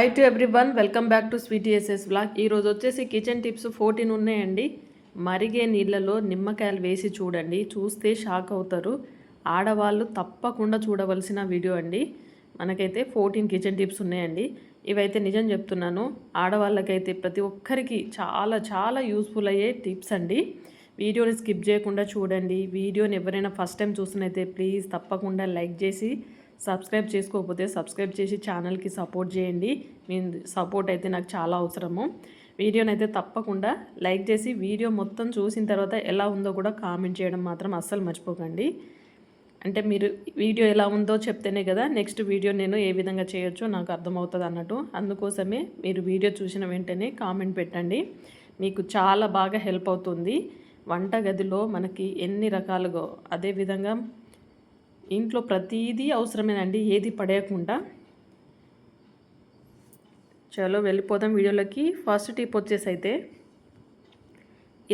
Hi to everyone, welcome back to స్వీటీఎస్ఎస్ blog. ఈరోజు వచ్చేసి కిచెన్ టిప్స్ 14 ఉన్నాయండి. మరిగే నీళ్ళలో నిమ్మకాయలు వేసి చూడండి, చూస్తే షాక్ అవుతారు. ఆడవాళ్ళు తప్పకుండా చూడవలసిన వీడియో అండి. మనకైతే 14 కిచెన్ టిప్స్ ఉన్నాయండి. ఇవైతే నిజం చెప్తున్నాను, ఆడవాళ్ళకైతే ప్రతి ఒక్కరికి చాలా చాలా యూస్ఫుల్ అయ్యే టిప్స్ అండి. వీడియోని స్కిప్ చేయకుండా చూడండి. వీడియోని ఎవరైనా ఫస్ట్ టైం చూసినైతే ప్లీజ్ తప్పకుండా లైక్ చేసి సబ్స్క్రైబ్ చేసుకోకపోతే సబ్స్క్రైబ్ చేసి ఛానల్కి సపోర్ట్ చేయండి. మీ సపోర్ట్ అయితే నాకు చాలా అవసరము. వీడియోని అయితే తప్పకుండా లైక్ చేసి వీడియో మొత్తం చూసిన తర్వాత ఎలా ఉందో కూడా కామెంట్ చేయడం మాత్రం అస్సలు మర్చిపోకండి. అంటే మీరు వీడియో ఎలా ఉందో చెప్తేనే కదా నెక్స్ట్ వీడియో నేను ఏ విధంగా చేయొచ్చో నాకు అర్థమవుతుంది అన్నట్టు. అందుకోసమే మీరు వీడియో చూసిన వెంటనే కామెంట్ పెట్టండి, మీకు చాలా బాగా హెల్ప్ అవుతుంది. వంటగదిలో మనకి ఎన్ని రకాలుగా, అదేవిధంగా ఇంట్లో ప్రతిదీ అవసరమేనండి, ఏది పడేయకుండా. చలో వెళ్ళిపోదాం వీడియోలోకి. ఫస్ట్ టిప్ వచ్చేసి అయితే,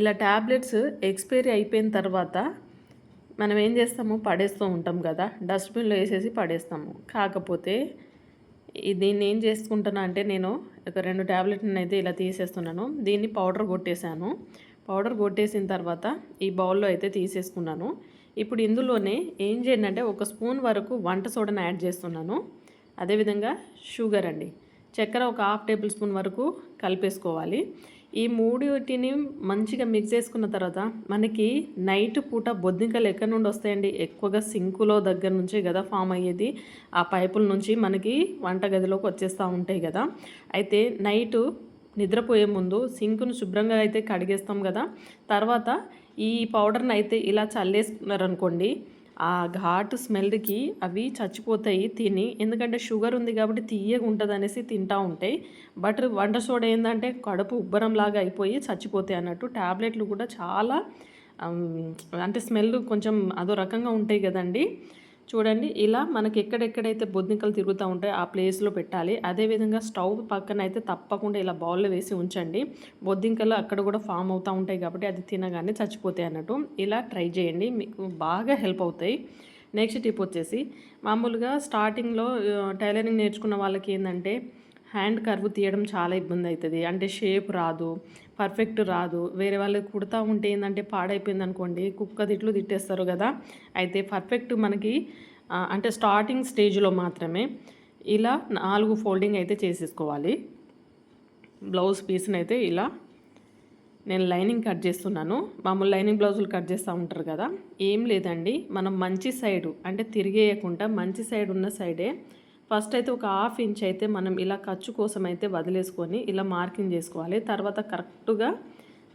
ఇలా ట్యాబ్లెట్స్ ఎక్స్పైరీ అయిపోయిన తర్వాత మనం ఏం చేస్తాము, పడేస్తూ ఉంటాం కదా, డస్ట్బిన్లో వేసేసి పడేస్తాము. కాకపోతే దీన్ని ఏం చేసుకుంటున్నా అంటే, నేను ఒక 2 ట్యాబ్లెట్ని అయితే ఇలా తీసేస్తున్నాను. దీన్ని పౌడర్ కొట్టేశాను. పౌడర్ కొట్టేసిన తర్వాత ఈ బౌల్లో అయితే తీసేసుకున్నాను. ఇప్పుడు ఇందులోనే ఏం చేయండి అంటే, 1 స్పూన్ వరకు వంట సోడాను యాడ్ చేస్తున్నాను. అదేవిధంగా షుగర్ అండి, చక్కెర 1 హాఫ్ టేబుల్ స్పూన్ వరకు కలిపేసుకోవాలి. ఈ మూడింటిని మంచిగా మిక్స్ చేసుకున్న తర్వాత మనకి నైట్ పూట బొద్దింకలు ఎక్కడి నుండి వస్తాయండి, ఎక్కువగా సింకులో దగ్గర నుంచే కదా ఫామ్ అయ్యేది. ఆ పైపుల నుంచి మనకి వంటగదిలోకి వచ్చేస్తూ ఉంటాయి కదా. అయితే నైటు నిద్రపోయే ముందు సింకును శుభ్రంగా అయితే కడిగేస్తాం కదా, తర్వాత ఈ పౌడర్ని అయితే ఇలా చల్లేసుకున్నారనుకోండి, ఆ ఘాటు స్మెల్కి అవి చచ్చిపోతాయి తిని. ఎందుకంటే షుగర్ ఉంది కాబట్టి తీయగా ఉంటుంది అనేసి తింటూ ఉంటాయి. బట్ వంట సోడా ఏంటంటే కడుపు ఉబ్బరంలాగా అయిపోయి చచ్చిపోతాయి అన్నట్టు. ట్యాబ్లెట్లు కూడా చాలా అంటే స్మెల్ కొంచెం అదో రకంగా ఉంటాయి కదండి. చూడండి, ఇలా మనకి ఎక్కడెక్కడైతే బొద్దింకలు తిరుగుతూ ఉంటాయో ఆ ప్లేస్లో పెట్టాలి. అదేవిధంగా స్టవ్ పక్కన అయితే తప్పకుండా ఇలా బౌల్లో వేసి ఉంచండి. బొద్దింకలు అక్కడ కూడా ఫామ్ అవుతూ ఉంటాయి కాబట్టి అది తినగానే చచ్చిపోతాయి అన్నట్టు. ఇలా ట్రై చేయండి, మీకు బాగా హెల్ప్ అవుతాయి. నెక్స్ట్ టిప్ వచ్చేసి, మామూలుగా స్టార్టింగ్లో టైలరింగ్ నేర్చుకున్న వాళ్ళకి ఏంటంటే హ్యాండ్ కర్వ్ తీయడం చాలా ఇబ్బంది అవుతుంది. అంటే షేప్ రాదు, పర్ఫెక్ట్ రాదు. వేరే వాళ్ళు కుడతా ఉంటే ఏంటంటే పాడైపోయింది అనుకోండి, కుక్క తిట్లు తిట్టేస్తారు కదా. అయితే పర్ఫెక్ట్ మనకి అంటే స్టార్టింగ్ స్టేజ్లో మాత్రమే ఇలా 4 ఫోల్డింగ్ అయితే చేసేసుకోవాలి. బ్లౌజ్ పీస్ని అయితే ఇలా నేను లైనింగ్ కట్ చేస్తున్నాను. మామూలు లైనింగ్ బ్లౌజులు కట్ చేస్తూ ఉంటారు కదా, ఏం లేదండి, మనం మంచి సైడు అంటే తిరిగేయకుండా మంచి సైడ్ ఉన్న సైడే ఫస్ట్ అయితే 1 హాఫ్ ఇంచ్ అయితే మనం ఇలా ఖర్చు కోసం అయితే వదిలేసుకొని ఇలా మార్కింగ్ చేసుకోవాలి. తర్వాత కరెక్ట్గా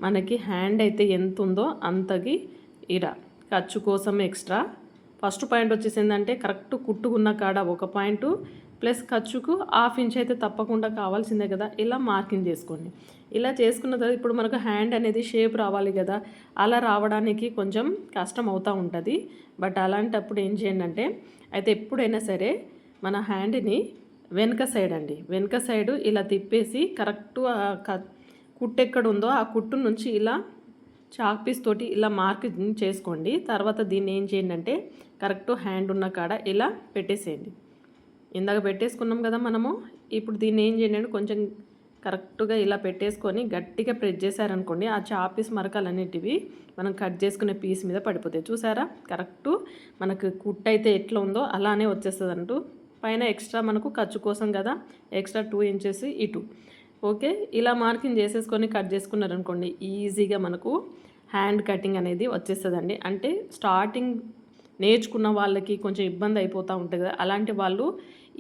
మనకి హ్యాండ్ అయితే ఎంత ఉందో అంతకి ఇలా ఖర్చు కోసం ఎక్స్ట్రా ఫస్ట్ పాయింట్ వచ్చేసిందంటే కరెక్ట్ కుట్టుకున్న కాడ 1 పాయింట్ ప్లస్ ఖర్చుకు హాఫ్ ఇంచ్ అయితే తప్పకుండా కావాల్సిందే కదా. ఇలా మార్కింగ్ చేసుకోండి. ఇలా చేసుకున్న తర్వాత ఇప్పుడు మనకు హ్యాండ్ అనేది షేప్ రావాలి కదా, అలా రావడానికి కొంచెం కష్టం అవుతూ ఉంటుంది. బట్ అలాంటప్పుడు ఏం చేయండి అంటే, అయితే ఎప్పుడైనా సరే మన హ్యాండ్ని వెనక సైడ్ అండి, వెనక సైడు ఇలా తిప్పేసి కరెక్ట్ కుట్టు ఎక్కడ ఉందో ఆ కుట్టు నుంచి ఇలా చాక్ పీస్ తోటి ఇలా మార్కింగ్ చేసుకోండి. తర్వాత దీన్ని ఏం చేయండి అంటే, కరెక్ట్ హ్యాండ్ ఉన్న కాడ ఇలా పెట్టేసేయండి. ఇందాక పెట్టేసుకున్నాం కదా మనము. ఇప్పుడు దీన్ని ఏం చేయండి అంటే, కొంచెం కరెక్ట్గా ఇలా పెట్టేసుకొని గట్టిగా ప్రెస్ చేశారనుకోండి, ఆ చాక్ పీస్ మరకలన్నిటివి మనం కట్ చేసుకునే పీస్ మీద పడిపోతాయి. చూసారా, కరెక్టు మనకు కుట్టు అయితే ఎట్లా ఉందో అలానే వచ్చేస్తుంది అంటూ. పైన ఎక్స్ట్రా మనకు ఖర్చు కోసం కదా, ఎక్స్ట్రా 2 ఇంచెస్ ఇటు. ఓకే, ఇలా మార్కింగ్ చేసేసుకొని కట్ చేసుకున్నారనుకోండి, ఈజీగా మనకు హ్యాండ్ కటింగ్ అనేది వచ్చేస్తుందండి. అంటే స్టార్టింగ్ నేర్చుకున్న వాళ్ళకి కొంచెం ఇబ్బంది అయిపోతూ ఉంటుంది కదా, అలాంటి వాళ్ళు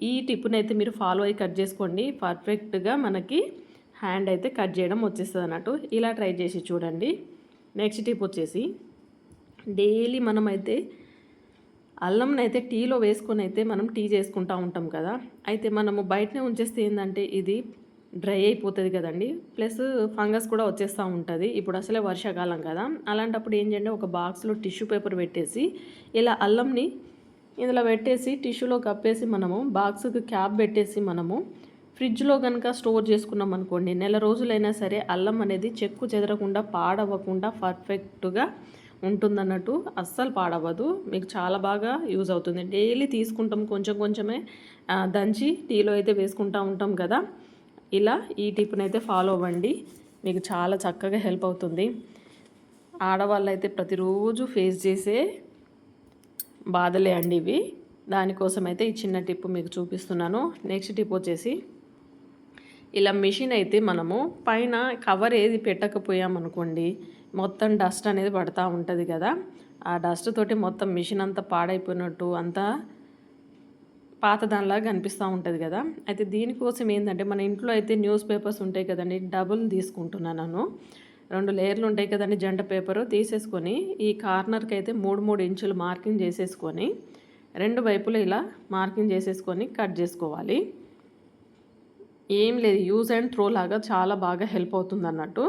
ఈ టిప్ని అయితే మీరు ఫాలో అయ్యి కట్ చేసుకోండి. పర్ఫెక్ట్గా మనకి హ్యాండ్ అయితే కట్ చేయడం వచ్చేస్తుంది అన్నట్టు. ఇలా ట్రై చేసి చూడండి. నెక్స్ట్ టిప్ వచ్చేసి, డైలీ మనమైతే అల్లంని అయితే టీలో వేసుకొని అయితే మనం టీ చేసుకుంటూ ఉంటాం కదా. అయితే మనము బయటనే ఉంచేస్తే ఏంటంటే ఇది డ్రై అయిపోతుంది కదండి, ప్లస్ ఫంగస్ కూడా వచ్చేస్తూ ఉంటుంది. ఇప్పుడు అసలే వర్షాకాలం కదా, అలాంటప్పుడు ఏం చేయండి, ఒక బాక్స్లో టిష్యూ పేపర్ పెట్టేసి ఇలా అల్లంని ఇందులో పెట్టేసి టిష్యూలో కప్పేసి మనము బాక్స్కి క్యాప్ పెట్టేసి మనము ఫ్రిడ్జ్లో కనుక స్టోర్ చేసుకున్నాం అనుకోండి, నెల రోజులైనా సరే అల్లం అనేది చెక్కు చెదరకుండా పాడవకుండా పర్ఫెక్ట్గా ఉంటుందన్నట్టు. అస్సలు పాడవదు, మీకు చాలా బాగా యూజ్ అవుతుంది. డైలీ తీసుకుంటాం కొంచెం కొంచెమే, దంచి టీలో అయితే వేసుకుంటూ ఉంటాం కదా, ఇలా ఈ టిప్ని అయితే ఫాలో అవ్వండి. మీకు చాలా చక్కగా హెల్ప్ అవుతుంది. ఆడవాళ్ళు అయితే ప్రతిరోజు ఫేస్ చేసే బాధలే అండి ఇవి. దానికోసం అయితే ఈ చిన్న టిప్ మీకు చూపిస్తున్నాను. నెక్స్ట్ టిప్ వచ్చేసి, ఇలా మిషన్ అయితే మనము పైన కవర్ ఏది పెట్టకపోయామనుకోండి, మొత్తం డస్ట్ అనేది పడుతూ ఉంటుంది కదా, ఆ డస్ట్ తోటి మొత్తం మిషన్ అంతా పాడైపోయినట్టు అంతా పాతదానిలాగా కనిపిస్తూ ఉంటుంది కదా. అయితే దీనికోసం ఏంటంటే, మన ఇంట్లో అయితే న్యూస్ పేపర్స్ ఉంటాయి కదండి, డబుల్ తీసుకుంటున్నాను. 2 లేయర్లు ఉంటాయి కదండి జంట పేపరు తీసేసుకొని, ఈ కార్నర్కి అయితే 3 ఇంచులు మార్కింగ్ చేసేసుకొని, 2 వైపులు ఇలా మార్కింగ్ చేసేసుకొని కట్ చేసుకోవాలి. ఏం లేదు, యూజ్ అండ్ త్రో లాగా చాలా బాగా హెల్ప్ అవుతుంది అన్నట్టు.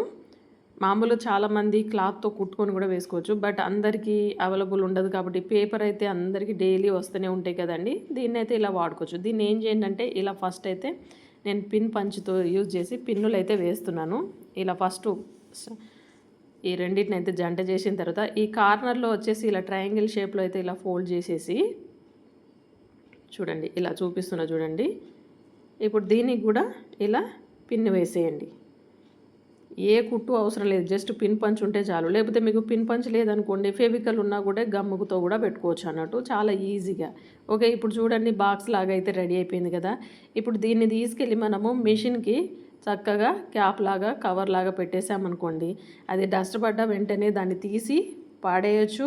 మామూలుగా చాలామంది క్లాత్తో కుట్టుకొని కూడా వేసుకోవచ్చు, బట్ అందరికీ అవైలబుల్ ఉండదు కాబట్టి పేపర్ అయితే అందరికీ డైలీ వస్తూనే ఉంటాయి కదండి. దీన్ని అయితే ఇలా వాడుకోవచ్చు. దీన్ని ఏం చేయండి అంటే, ఇలా ఫస్ట్ అయితే నేను పిన్ పంచ్తో యూజ్ చేసి పిన్నులు అయితే వేస్తున్నాను. ఇలా ఫస్ట్ ఈ రెండింటిని అయితే జంట చేసిన తర్వాత, ఈ కార్నర్లో వచ్చేసి ఇలా ట్రయాంగిల్ షేప్లో అయితే ఇలా ఫోల్డ్ చేసేసి చూడండి, ఇలా చూపిస్తున్నా చూడండి. ఇప్పుడు దీనికి కూడా ఇలా పిన్ వేసేయండి. ఏ కుట్టు అవసరం లేదు, జస్ట్ పిన్ పంచ్ ఉంటే చాలు. లేకపోతే మీకు పిన్ పంచ్ లేదనుకోండి, ఫెవికల్ ఉన్నా కూడా గమ్ముతో కూడా పెట్టుకోవచ్చు అన్నట్టు, చాలా ఈజీగా. ఓకే, ఇప్పుడు చూడండి బాక్స్ లాగా అయితే రెడీ అయిపోయింది కదా. ఇప్పుడు దీన్ని తీసుకెళ్ళి మనము మిషన్కి చక్కగా క్యాప్ లాగా కవర్ లాగా పెట్టేసామనుకోండి, అది డస్ట్ పడ్డ వెంటనే దాన్ని తీసి పాడేయచ్చు,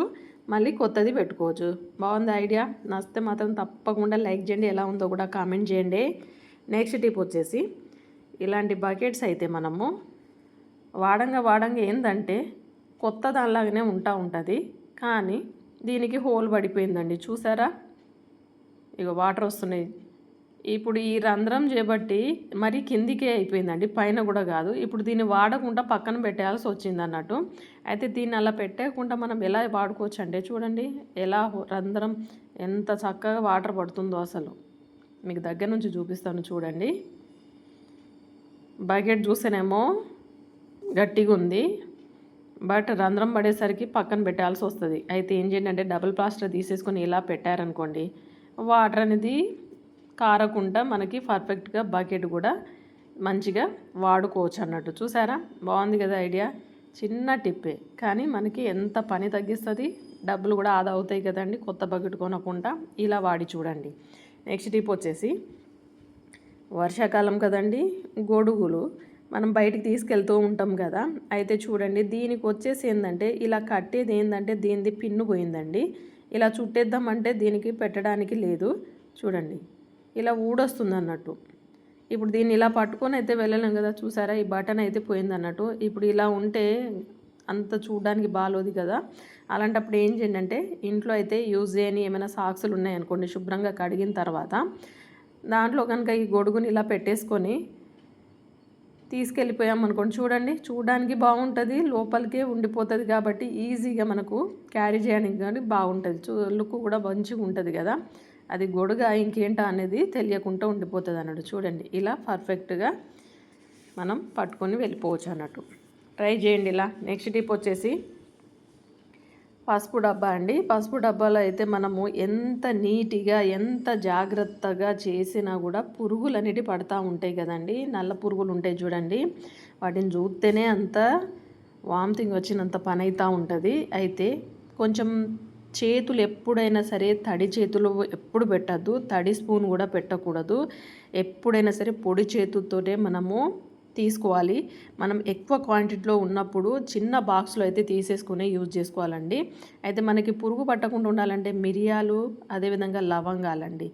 మళ్ళీ కొత్తది పెట్టుకోవచ్చు. బాగుంది ఐడియా? నచ్చితే మాత్రం తప్పకుండా లైక్ చేయండి, ఎలా ఉందో కూడా కామెంట్ చేయండి. నెక్స్ట్ టిప్ వచ్చేసి, ఇలాంటి బకెట్స్ అయితే మనము వాడంగా ఏంటంటే కొత్త దానిలాగానే ఉంటుంది, కానీ దీనికి హోల్ పడిపోయిందండి. చూసారా, ఇక వాటర్ వస్తున్నాయి. ఇప్పుడు ఈ రంధ్రం చేపట్టి మరి కిందికే అయిపోయిందండి, పైన కూడా కాదు. ఇప్పుడు దీన్ని వాడకుండా పక్కన పెట్టాల్సి వచ్చింది అన్నట్టు. అయితే దీన్ని అలా పెట్టకుండా మనం ఎలా వాడుకోవచ్చు అంటే, చూడండి ఎలా రంధ్రం ఎంత చక్కగా వాటర్ పడుతుందో. అసలు మీకు దగ్గర నుంచి చూపిస్తాను చూడండి. బకెట్ చూస్తేనేమో గట్టిగా ఉంది, బట్ రంధ్రం పడేసరికి పక్కన పెట్టాల్సి వస్తుంది. అయితే ఏం చేయండి అంటే, డబుల్ ప్లాస్టర్ తీసేసుకొని ఇలా పెట్టారనుకోండి, వాటర్ అనేది కారకుండా మనకి పర్ఫెక్ట్గా బకెట్ కూడా మంచిగా వాడుకోవచ్చు అన్నట్టు. చూసారా, బాగుంది కదా ఐడియా? చిన్న టిప్పే, కానీ మనకి ఎంత పని తగ్గిస్తుంది, డబ్బులు కూడా ఆదా అవుతాయి కదండి కొత్త బకెట్ కొనకుండా. ఇలా వాడి చూడండి. నెక్స్ట్ టిప్ వచ్చేసి, వర్షాకాలం కదండి, గొడుగులు మనం బయటికి తీసుకెళ్తూ ఉంటాం కదా. అయితే చూడండి, దీనికి వచ్చేసి ఏంటంటే, ఇలా కట్టేది ఏంటంటే దీనిది పిన్ను పోయిందండి. ఇలా చుట్టేద్దామంటే దీనికి పెట్టడానికి లేదు. చూడండి, ఇలా ఊడొస్తుంది అన్నట్టు. ఇప్పుడు దీన్ని ఇలా పట్టుకొని అయితే వెళ్ళలేం కదా. చూసారా, ఈ బటన్ అయితే పోయింది అన్నట్టు. ఇప్పుడు ఇలా ఉంటే అంత చూడడానికి బాగోదు కదా. అలాంటప్పుడు ఏం చేయండి అంటే, ఇంట్లో అయితే యూజ్ చేయని ఏమైనా సాక్సులు ఉన్నాయనుకోండి, శుభ్రంగా కడిగిన తర్వాత దాంట్లో కనుక ఈ గొడుగుని ఇలా పెట్టేసుకొని తీసుకెళ్ళిపోయామనుకోండి, చూడండి చూడడానికి బాగుంటుంది, లోపలికే ఉండిపోతుంది కాబట్టి ఈజీగా మనకు క్యారీ చేయడానికి కానీ బాగుంటుంది, లుక్ కూడా మంచిగా ఉంటుంది కదా. అది గొడుగా ఇంకేంటా అనేది తెలియకుండా ఉండిపోతుంది అన్నట్టు. చూడండి, ఇలా పర్ఫెక్ట్గా మనం పట్టుకొని వెళ్ళిపోవచ్చు అన్నట్టు. ట్రై చేయండి ఇలా. నెక్స్ట్ టిప్ వచ్చేసి, పసుపు డబ్బా అండి. పసుపు డబ్బాలో అయితే మనము ఎంత నీట్గా ఎంత జాగ్రత్తగా చేసినా కూడా పురుగులు అనేటివి పడతా ఉంటాయి కదండి. నల్ల పురుగులు ఉంటాయి చూడండి, వాటిని చూస్తేనే అంత వామిటింగ్ వచ్చినంత పని అవుతూ ఉంటుంది. అయితే కొంచెం చేతులు ఎప్పుడైనా సరే తడి చేతులు ఎప్పుడు పెట్టద్దు, తడి స్పూన్ కూడా పెట్టకూడదు. ఎప్పుడైనా సరే పొడి చేతులతోటే మనము తీసుకోవాలి. మనం ఎక్కువ క్వాంటిటీలో ఉన్నప్పుడు చిన్న బాక్స్లో అయితే తీసేసుకుని యూజ్ చేసుకోవాలండి. అయితే మనకి పురుగు పట్టకుండా ఉండాలంటే మిరియాలు, అదేవిధంగా లవంగాలండి.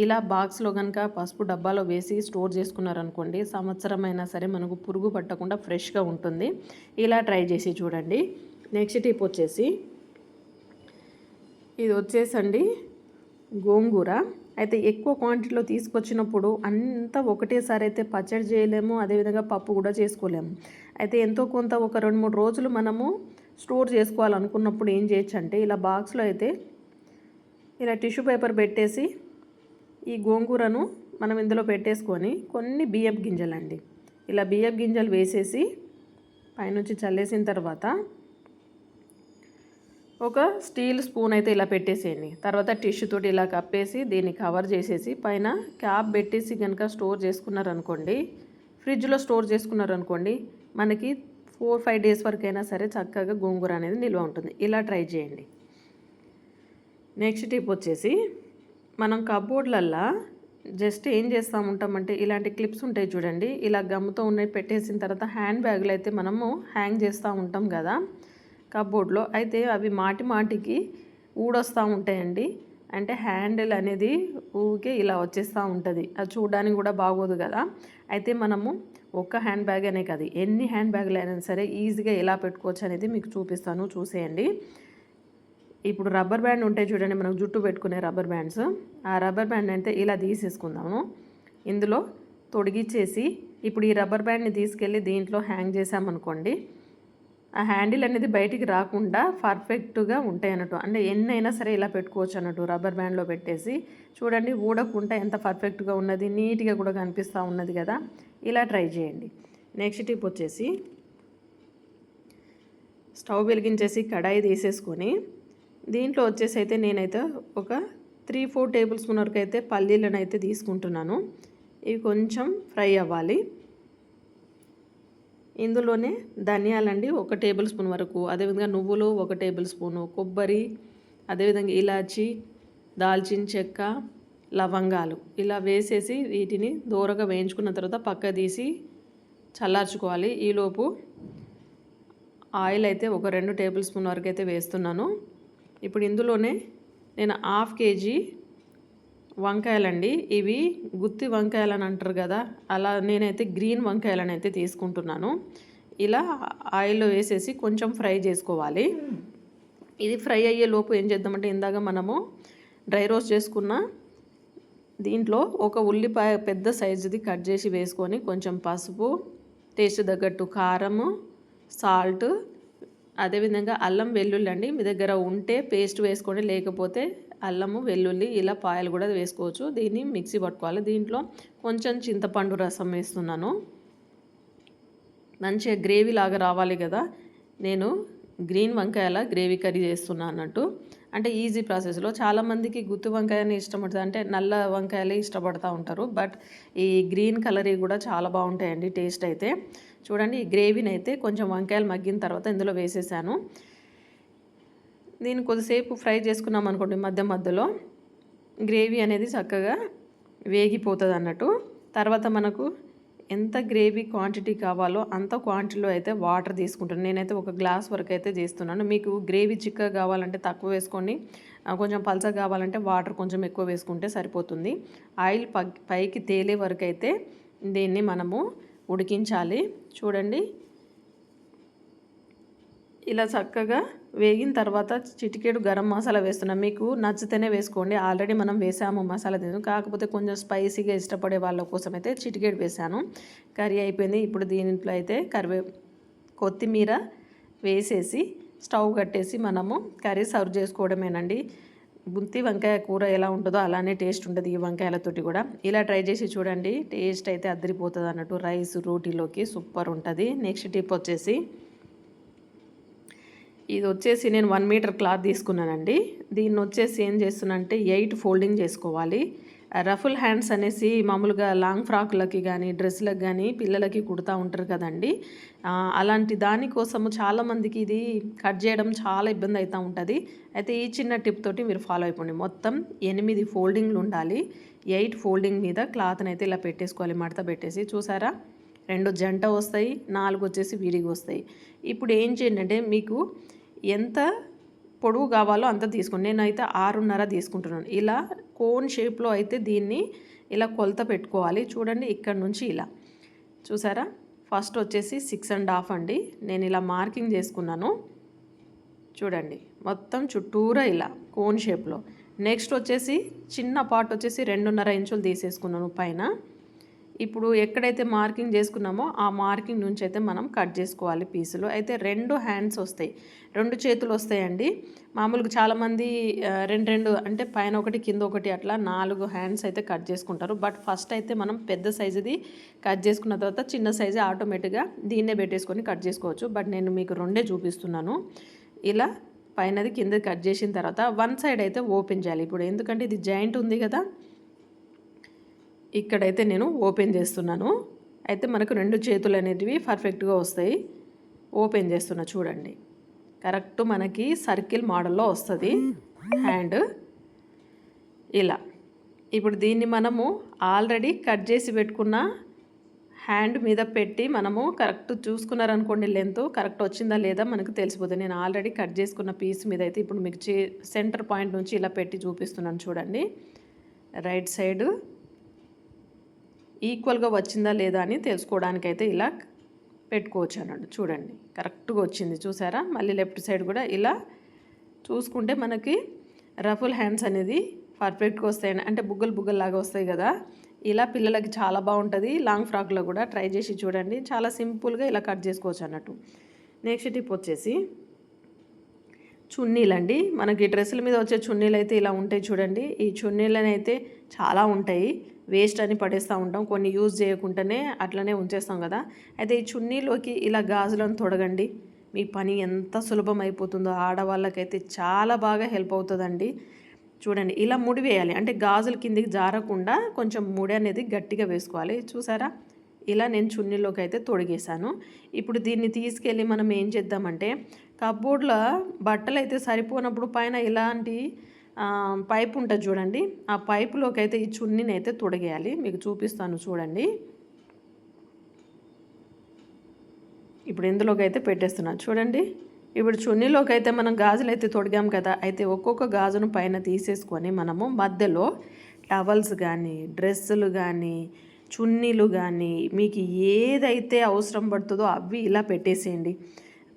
ఇలా బాక్స్లో కనుక పసుపు డబ్బాలో వేసి స్టోర్ చేసుకున్నారనుకోండి, సంవత్సరం అయినా సరే మనకు పురుగు పట్టకుండా ఫ్రెష్గా ఉంటుంది. ఇలా ట్రై చేసి చూడండి. నెక్స్ట్ టిప్ వచ్చేసి, ఇది వచ్చేసండి గోంగూర. అయితే ఎక్కువ క్వాంటిటీలో తీసుకొచ్చినప్పుడు అంతా ఒకటేసారి అయితే పచ్చడి చేయలేము, అదేవిధంగా పప్పు కూడా చేసుకోలేము. అయితే ఎంతో కొంత ఒక 2-3 రోజులు మనము స్టోర్ చేసుకోవాలనుకున్నప్పుడు ఏం చేయొచ్చు అంటే, ఇలా బాక్స్లో అయితే ఇలా టిష్యూ పేపర్ పెట్టేసి ఈ గోంగూరను మనం ఇందులో పెట్టేసుకొని కొన్ని బియ్యపు గింజలండి, ఇలా బియ్యపు గింజలు వేసేసి పైనుంచి చల్లేసిన తర్వాత ఒక స్టీల్ స్పూన్ అయితే ఇలా పెట్టేసేయండి. తర్వాత టిష్యూ తోటి ఇలా కప్పేసి దీన్ని కవర్ చేసేసి పైన క్యాప్ పెట్టేసి కనుక స్టోర్ చేసుకున్నారనుకోండి, ఫ్రిడ్జ్లో స్టోర్ చేసుకున్నారనుకోండి, మనకి 4-5 డేస్ వరకైనా సరే చక్కగా గోంగూర అనేది నిల్వ ఉంటుంది. ఇలా ట్రై చేయండి. నెక్స్ట్ టిప్ వచ్చేసి మనం కబోర్డ్లల్లో జస్ట్ ఏం చేస్తూ ఉంటామంటే ఇలాంటి క్లిప్స్ ఉంటాయి చూడండి, ఇలా గమ్ముతో ఉన్నాయి పెట్టేసిన తర్వాత హ్యాండ్ బ్యాగులు అయితే మనము హ్యాంగ్ చేస్తూ ఉంటాం కదా కబోర్డ్లో. అయితే అవి మాటికి ఊడొస్తూ ఉంటాయండి. అంటే హ్యాండిల్ అనేది ఊరికే ఇలా వచ్చేస్తూ ఉంటుంది. అది చూడడానికి కూడా బాగోదు కదా. అయితే మనము ఒక్క హ్యాండ్ బ్యాగ్ అనే కాదు, ఎన్ని హ్యాండ్ బ్యాగులు అయినా సరే ఈజీగా ఎలా పెట్టుకోవచ్చు అనేది మీకు చూపిస్తాను, చూసేయండి. ఇప్పుడు రబ్బర్ బ్యాండ్ ఉంటాయి చూడండి, మనం జుట్టు పెట్టుకునే రబ్బర్ బ్యాండ్స్. ఆ రబ్బర్ బ్యాండ్ అయితే ఇలా తీసేసుకుందాము. ఇందులో తొడిగిచ్చేసి ఇప్పుడు ఈ రబ్బర్ బ్యాండ్ని తీసుకెళ్ళి దీంట్లో హ్యాంగ్ చేసామనుకోండి, ఆ హ్యాండిల్ అనేది బయటికి రాకుండా పర్ఫెక్ట్గా ఉంటాయి అన్నట్టు. అంటే ఎన్నైనా సరే ఇలా పెట్టుకోవచ్చు అన్నట్టు రబ్బర్ బ్యాండ్లో పెట్టేసి. చూడండి ఊడకుండా ఎంత పర్ఫెక్ట్గా ఉన్నది, నీట్గా కూడా కనిపిస్తూ ఉన్నది కదా. ఇలా ట్రై చేయండి. నెక్స్ట్ టిప్ వచ్చేసి స్టవ్ వెలిగించేసి కడాయి తీసేసుకొని దీంట్లో వచ్చేసి అయితే నేనైతే ఒక 3-4 టేబుల్ స్పూన్ వరకు అయితే పల్లీలను అయితే తీసుకుంటున్నాను. ఇవి కొంచెం ఫ్రై అవ్వాలి. ఇందులోనే ధనియాలండి 1 టేబుల్ స్పూన్ వరకు, అదేవిధంగా నువ్వులు 1 టేబుల్ స్పూను, కొబ్బరి, అదేవిధంగా ఇలాచి, దాల్చిన చెక్క, లవంగాలు ఇలా వేసేసి వీటిని దూరగా వేయించుకున్న తర్వాత పక్క తీసి చల్లార్చుకోవాలి. ఈలోపు ఆయిల్ అయితే ఒక 2 టేబుల్ స్పూన్ వరకు అయితే వేస్తున్నాను. ఇప్పుడు ఇందులోనే నేను 1/2 కేజీ వంకాయలండి, ఇవి గుత్తి వంకాయలని అంటారు కదా, అలా నేనైతే గ్రీన్ వంకాయలని అయితే తీసుకుంటున్నాను. ఇలా ఆయిల్లో వేసేసి కొంచెం ఫ్రై చేసుకోవాలి. ఇది ఫ్రై అయ్యే లోపు ఏం చేద్దామంటే ఇందాక మనము డ్రై రోస్ట్ చేసుకున్న దీంట్లో ఒక ఉల్లిపాయ పెద్ద సైజుది కట్ చేసి వేసుకొని కొంచెం పసుపు, టేస్ట్ తగ్గట్టు కారము, సాల్ట్, అదేవిధంగా అల్లం వెల్లుల్లి అండి, మీ దగ్గర ఉంటే పేస్ట్ వేసుకోండి, లేకపోతే అల్లము వెల్లుల్లి ఇలా పాయలు కూడా వేసుకోవచ్చు. దీన్ని మిక్సీ పట్టుకోవాలి. దీంట్లో కొంచెం చింతపండు రసం వేస్తున్నాను. మంచిగా గ్రేవీ లాగా రావాలి కదా. నేను గ్రీన్ వంకాయల గ్రేవీ కర్రీ చేస్తున్నాను అన్నట్టు. అంటే ఈజీ ప్రాసెస్లో. చాలామందికి గుత్తి వంకాయని ఇష్టపడుతుంది, అంటే నల్ల వంకాయలే ఇష్టపడుతూ ఉంటారు. బట్ ఈ గ్రీన్ కలర్ కూడా చాలా బాగుంటాయండి టేస్ట్ అయితే. చూడండి ఈ గ్రేవీని అయితే కొంచెం వంకాయలు మగ్గిన తర్వాత ఇందులో వేసేసాను. దీన్ని కొద్దిసేపు ఫ్రై చేసుకున్నాం అనుకోండి, మధ్యలో గ్రేవీ అనేది చక్కగా వేగిపోతుంది అన్నట్టు. తర్వాత మనకు ఎంత గ్రేవీ క్వాంటిటీ కావాలో అంత క్వాంటిటీలో అయితే వాటర్ తీసుకుంటాను. నేనైతే 1 గ్లాస్ వరకు అయితే చేస్తున్నాను. మీకు గ్రేవీ చిక్కగా కావాలంటే తక్కువ వేసుకోండి, కొంచెం పల్చగా కావాలంటే వాటర్ కొంచెం ఎక్కువ వేసుకుంటే సరిపోతుంది. ఆయిల్ పైకి తేలే వరకు అయితే దీన్ని మనము ఉడికించాలి. చూడండి ఇలా చక్కగా వేగిన తర్వాత చిటికెడు గరం మసాలా వేస్తున్నాం. మీకు నచ్చితేనే వేసుకోండి, ఆల్రెడీ మనం వేసాము మసాలా తిను, కాకపోతే కొంచెం స్పైసీగా ఇష్టపడే వాళ్ళ కోసం అయితే చిటికెడు వేసాను. కర్రీ అయిపోయింది. ఇప్పుడు దీంట్లో అయితే కొత్తిమీర వేసేసి స్టవ్ కట్టేసి మనము కర్రీ సర్వ్ చేసుకోవడమేనండి. గుత్తి వంకాయ కూర ఎలా ఉంటుందో అలానే టేస్ట్ ఉంటుంది ఈ వంకాయలతోటి కూడా. ఇలా ట్రై చేసి చూడండి, టేస్ట్ అయితే అద్దరిపోతుంది అన్నట్టు. రైస్ రోటీలోకి సూపర్ ఉంటుంది. నెక్స్ట్ టిప్ వచ్చేసి ఇది వచ్చేసి నేను 1 మీటర్ క్లాత్ తీసుకున్నానండి. దీన్ని వచ్చేసి ఏం చేస్తున్నానంటే 8 ఫోల్డింగ్ చేసుకోవాలి. రఫుల్ హ్యాండ్స్ అనేసి మామూలుగా లాంగ్ ఫ్రాక్లకి కానీ డ్రెస్లకు కానీ పిల్లలకి కుడతా ఉంటారు కదండి. అలాంటి దానికోసము చాలామందికి ఇది కట్ చేయడం చాలా ఇబ్బంది అవుతూ ఉంటుంది. అయితే ఈ చిన్న టిప్ తోటి మీరు ఫాలో అయిపోండి. మొత్తం 8 ఫోల్డింగ్లు ఉండాలి. 8 ఫోల్డింగ్ మీద క్లాత్ని అయితే ఇలా పెట్టేసుకోవాలి, మడత పెట్టేసి. చూసారా, 2 జంట వస్తాయి, 4 వచ్చేసి విడిగి వస్తాయి. ఇప్పుడు ఏం చేయండి అంటే మీకు ఎంత పొడవు కావాలో అంత తీసుకోండి. నేనైతే 6.5 తీసుకుంటున్నాను. ఇలా కోన్ షేప్లో అయితే దీన్ని ఇలా కొలత పెట్టుకోవాలి. చూడండి ఇక్కడ నుంచి ఇలా చూసారా, ఫస్ట్ వచ్చేసి 6.5 అండి. నేను ఇలా మార్కింగ్ చేసుకున్నాను. చూడండి మొత్తం చుట్టూరా ఇలా కోన్ షేప్లో. నెక్స్ట్ వచ్చేసి చిన్న పార్ట్ వచ్చేసి 2.5 ఇంచులు తీసేసుకున్నాను పైన. ఇప్పుడు ఎక్కడైతే మార్కింగ్ చేసుకున్నామో ఆ మార్కింగ్ నుంచి అయితే మనం కట్ చేసుకోవాలి పీసులు. అయితే 2 హ్యాండ్స్ వస్తాయి, 2 చేతులు వస్తాయండి. మామూలుగా చాలామంది 2 అంటే పైన ఒకటి కింద ఒకటి అట్లా 4 హ్యాండ్స్ అయితే కట్ చేసుకుంటారు. బట్ ఫస్ట్ అయితే మనం పెద్ద సైజుది కట్ చేసుకున్న తర్వాత చిన్న సైజు ఆటోమేటిక్గా దీన్నే పెట్టేసుకొని కట్ చేసుకోవచ్చు. బట్ నేను మీకు 2 చూపిస్తున్నాను. ఇలా పైనది కింద కట్ చేసిన తర్వాత వన్ సైడ్ అయితే ఓపెన్ చేయాలి. ఇప్పుడు ఎందుకంటే ఇది జాయింట్ ఉంది కదా, ఇక్కడైతే నేను ఓపెన్ చేస్తున్నాను. అయితే మనకు 2 చేతులు అనేటివి పర్ఫెక్ట్గా వస్తాయి. ఓపెన్ చేస్తున్నా చూడండి. కరెక్ట్ మనకి సర్కిల్ మోడల్లో వస్తుంది హ్యాండ్ ఇలా. ఇప్పుడు దీన్ని మనము ఆల్రెడీ కట్ చేసి పెట్టుకున్న హ్యాండ్ మీద పెట్టి మనము కరెక్ట్ చూసుకున్నారనుకోండి, లెంత్ కరెక్ట్ వచ్చిందా లేదా మనకు తెలిసిపోతుంది. నేను ఆల్రెడీ కట్ చేసుకున్న పీస్ మీద అయితే ఇప్పుడు మీకు సెంటర్ పాయింట్ నుంచి ఇలా పెట్టి చూపిస్తున్నాను చూడండి. రైట్ సైడ్ ఈక్వల్గా వచ్చిందా లేదా అని తెలుసుకోవడానికైతే ఇలా పెట్టుకోవచ్చు అన్నాడు. చూడండి కరెక్ట్గా వచ్చింది చూసారా. మళ్ళీ లెఫ్ట్ సైడ్ కూడా ఇలా చూసుకుంటే మనకి రఫుల్ హ్యాండ్స్ అనేది పర్ఫెక్ట్గా వస్తాయి. అంటే బుగ్గలు లాగా వస్తాయి కదా, ఇలా పిల్లలకి చాలా బాగుంటుంది. లాంగ్ ఫ్రాక్లో కూడా ట్రై చేసి చూడండి. చాలా సింపుల్గా ఇలా కట్ చేసుకోవచ్చు అన్నట్టు. నెక్స్ట్ టిప్ వచ్చేసి చున్నీలండి. మనకి డ్రెస్సుల మీద వచ్చే చున్నీలు అయితే ఇలా ఉంటాయి చూడండి. ఈ చున్నీలను అయితే చాలా ఉంటాయి, వేస్ట్ అని పడేస్తూ ఉంటాం, కొన్ని యూజ్ చేయకుండానే అట్లనే ఉంచేస్తాం కదా. అయితే ఈ చున్నీలోకి ఇలా గాజులను తొడగండి, మీ పని ఎంత సులభం అయిపోతుందో. ఆడవాళ్ళకైతే చాలా బాగా హెల్ప్ అవుతుందండి. చూడండి ఇలా ముడి వేయాలి, అంటే గాజుల కిందికి జారకుండా కొంచెం ముడి అనేది గట్టిగా వేసుకోవాలి. చూసారా, ఇలా నేను చున్నీలోకి అయితే తొడిగేశాను. ఇప్పుడు దీన్ని తీసుకెళ్ళి మనం ఏం చేద్దామంటే, కబోర్డ్లో బట్టలు అయితే సరిపోనప్పుడు పైన ఇలాంటి పైపు ఉంటుంది చూడండి, ఆ పైపులోకి అయితే ఈ చున్నీని అయితే తొడిగేయాలి. మీకు చూపిస్తాను చూడండి. ఇప్పుడు ఇందులోకి అయితే పెట్టేస్తున్నాను చూడండి. ఇప్పుడు చున్నీలోకి అయితే మనం గాజులు అయితే తొడిగాం కదా, అయితే ఒక్కొక్క గాజును పైన తీసేసుకొని మనము మధ్యలో టవల్స్ కానీ, డ్రెస్సులు కానీ, చున్నీలు కానీ, మీకు ఏదైతే అవసరం పడుతుందో అవి ఇలా పెట్టేసేయండి.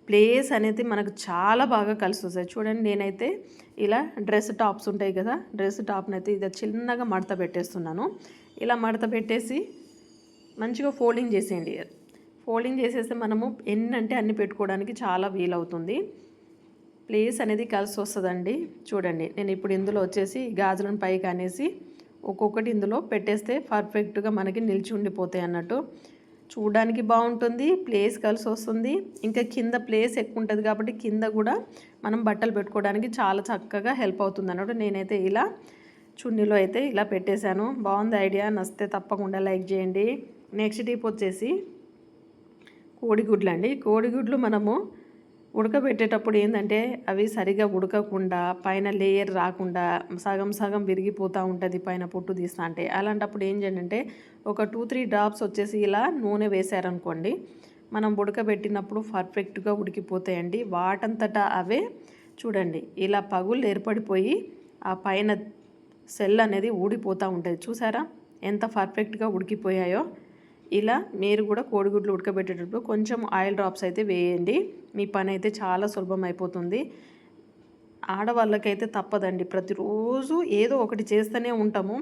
ప్లేస్ అనేది మనకు చాలా బాగా కలిసి వస్తాయి. చూడండి నేనైతే ఇలా డ్రెస్ టాప్స్ ఉంటాయి కదా, డ్రెస్ టాప్ని అయితే ఇది చిన్నగా మడత పెట్టేస్తున్నాను. ఇలా మడత పెట్టేసి మంచిగా ఫోల్డింగ్ చేసేయండి. ఫోల్డింగ్ చేసేస్తే మనము ఎన్నంటే అన్ని పెట్టుకోవడానికి చాలా వీలవుతుంది. ప్లేస్ అనేది కలిసి వస్తుందండి. చూడండి నేను ఇప్పుడు ఇందులో వచ్చేసి గాజులను పైకి అనేసి ఒక్కొక్కటి ఇందులో పెట్టేస్తే పర్ఫెక్ట్గా మనకి నిలిచి ఉండిపోతాయి అన్నట్టు. చూడడానికి బాగుంటుంది, ప్లేస్ కలిసి వస్తుంది. ఇంకా కింద ప్లేస్ ఎక్కువ ఉంటుంది కాబట్టి కింద కూడా మనం బట్టలు పెట్టుకోవడానికి చాలా చక్కగా హెల్ప్ అవుతుంది అన్నట్టు. నేనైతే ఇలా చున్నీలో అయితే ఇలా పెట్టేశాను. బాగుంది ఐడియా, నచ్చితే తప్పకుండా లైక్ చేయండి. నెక్స్ట్ టిప్ వచ్చేసి కోడిగుడ్లు అండి. కోడిగుడ్లు మనము ఉడకబెట్టేటప్పుడు ఏంటంటే అవి సరిగా ఉడకకుండా పైన లేయర్ రాకుండా సగం సగం విరిగిపోతూ ఉంటుంది పైన పొట్టు తీస్తా అంటే. అలాంటప్పుడు ఏం చేయండి అంటే ఒక 2-3 డ్రాప్స్ వచ్చేసి ఇలా నూనె వేసారనుకోండి, మనం ఉడకబెట్టినప్పుడు పర్ఫెక్ట్గా ఉడికిపోతాయండి. వాటంతటా అవే చూడండి ఇలా పగుళ్ళు ఏర్పడిపోయి ఆ పైన సెల్ అనేది ఊడిపోతూ ఉంటుంది. చూసారా ఎంత పర్ఫెక్ట్గా ఉడికిపోయాయో. ఇలా మీరు కూడా కోడిగుడ్లు ఉడకబెట్టేటప్పుడు కొంచెం ఆయిల్ డ్రాప్స్ అయితే వేయండి, మీ పని అయితే చాలా సులభం అయిపోతుంది. ఆడవాళ్ళకైతే తప్పదండి, ప్రతిరోజు ఏదో ఒకటి చేస్తూనే ఉంటాము.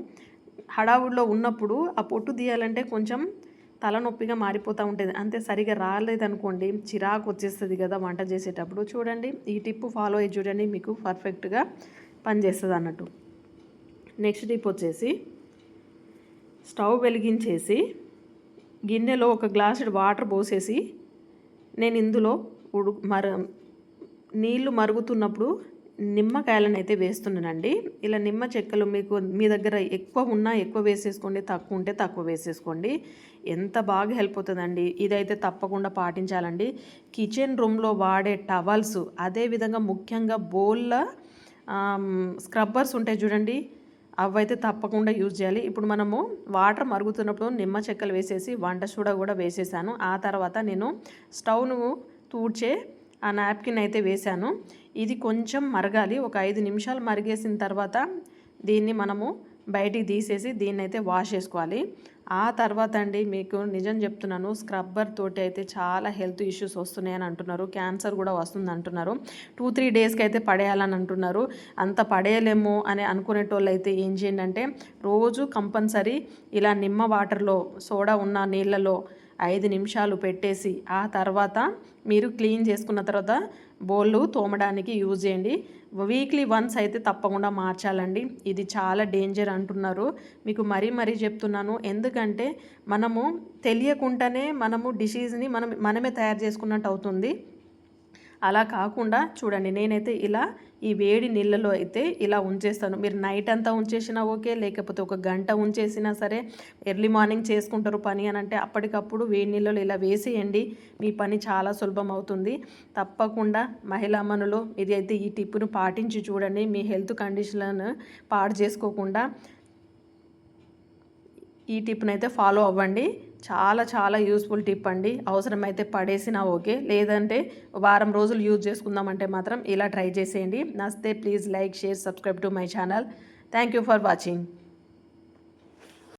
హడావుడిలో ఉన్నప్పుడు ఆ పొట్టు తీయాలంటే కొంచెం తలనొప్పిగా మారిపోతూ ఉంటుంది. అంతే సరిగా రాలేదనుకోండి చిరాకు వచ్చేస్తుంది కదా వంట చేసేటప్పుడు. చూడండి ఈ టిప్ ఫాలో అయ్యి చూడండి, మీకు పర్ఫెక్ట్గా పనిచేస్తుంది అన్నట్టు. నెక్స్ట్ టిప్ వచ్చేసి స్టవ్ వెలిగించేసి గిన్నెలో ఒక గ్లాసు వాటర్ పోసేసి నేను ఇందులో నీళ్లు మరుగుతున్నప్పుడు నిమ్మకాయలను అయితే వేస్తున్నానండి. ఇలా నిమ్మ చెక్కలు మీకు మీ దగ్గర ఎక్కువ ఉన్నా ఎక్కువ వేసేసుకోండి, తక్కువ ఉంటే తక్కువ వేసేసుకోండి. ఎంత బాగా హెల్ప్ అవుతుందండి. ఇదైతే తప్పకుండా పాటించాలండి. కిచెన్ రూమ్లో వాడే టవల్స్, అదేవిధంగా ముఖ్యంగా బౌల్ల స్క్రబ్బర్స్ ఉంటాయి చూడండి, అవైతే తప్పకుండా యూజ్ చేయాలి. ఇప్పుడు మనము వాటర్ మరుగుతున్నప్పుడు నిమ్మ చెక్కలు వేసేసి వంట సోడా కూడా వేసేసాను. ఆ తర్వాత నేను స్టవ్ను తూడ్చే ఆ నాప్కిన్ అయితే వేశాను. ఇది కొంచెం మరగాలి, ఒక 5 నిమిషాలు మరిగేసిన తర్వాత దీన్ని మనము బయటికి తీసేసి దీన్ని అయితే వాష్ చేసుకోవాలి. ఆ తర్వాత అండి మీకు నిజం చెప్తున్నాను, స్క్రబ్బర్ తోటి అయితే చాలా హెల్త్ ఇష్యూస్ వస్తున్నాయని అంటున్నారు, క్యాన్సర్ కూడా వస్తుంది అంటున్నారు. 2-3 డేస్కి అయితే పడేయాలని అంటున్నారు. అంత పడేయలేము అని అనుకునేటోళ్ళు అయితే ఏం చేయండి అంటే రోజు కంపల్సరీ ఇలా నిమ్మ వాటర్లో సోడా ఉన్న నీళ్ళలో 5 నిమిషాలు పెట్టేసి ఆ తర్వాత మీరు క్లీన్ చేసుకున్న తర్వాత బౌళ్ళు తోమడానికి యూజ్ చేయండి. వీక్లీ వన్స్ అయితే తప్పకుండా మార్చాలండి. ఇది చాలా డేంజర్ అంటున్నారు, మీకు మరీ చెప్తున్నాను. ఎందుకంటే మనము తెలియకుండానే మనము డిసీజ్ని మనమే తయారు చేసుకున్నట్టు అవుతుంది. అలా కాకుండా చూడండి, నేనైతే ఇలా ఈ వేడి నీళ్ళలో అయితే ఇలా ఉంచేస్తాను. మీరు నైట్ అంతా ఉంచేసినా ఓకే, లేకపోతే ఒక గంట ఉంచేసినా సరే. ఎర్లీ మార్నింగ్ చేసుకుంటారు పని అని అంటే అప్పటికప్పుడు వేడి నీళ్ళలో ఇలా వేసేయండి. మీ పని చాలా సులభం అవుతుంది. తప్పకుండా మహిళా మనులు ఇది అయితే ఈ టిప్పును పాటించి చూడండి. మీ హెల్త్ కండిషన్లను పాడు చేసుకోకుండా ఈ టిప్ని అయితే ఫాలో అవ్వండి. చాలా చాలా యూస్ఫుల్ టిప్ అండి. అవసరమైతే పడేసినా ఓకే, లేదంటే వారం రోజులు యూజ్ చేసుకుందామంటే మాత్రం ఇలా ట్రై చేసేయండి. నచ్చితే please like, share, subscribe to my channel. Thank you for watching.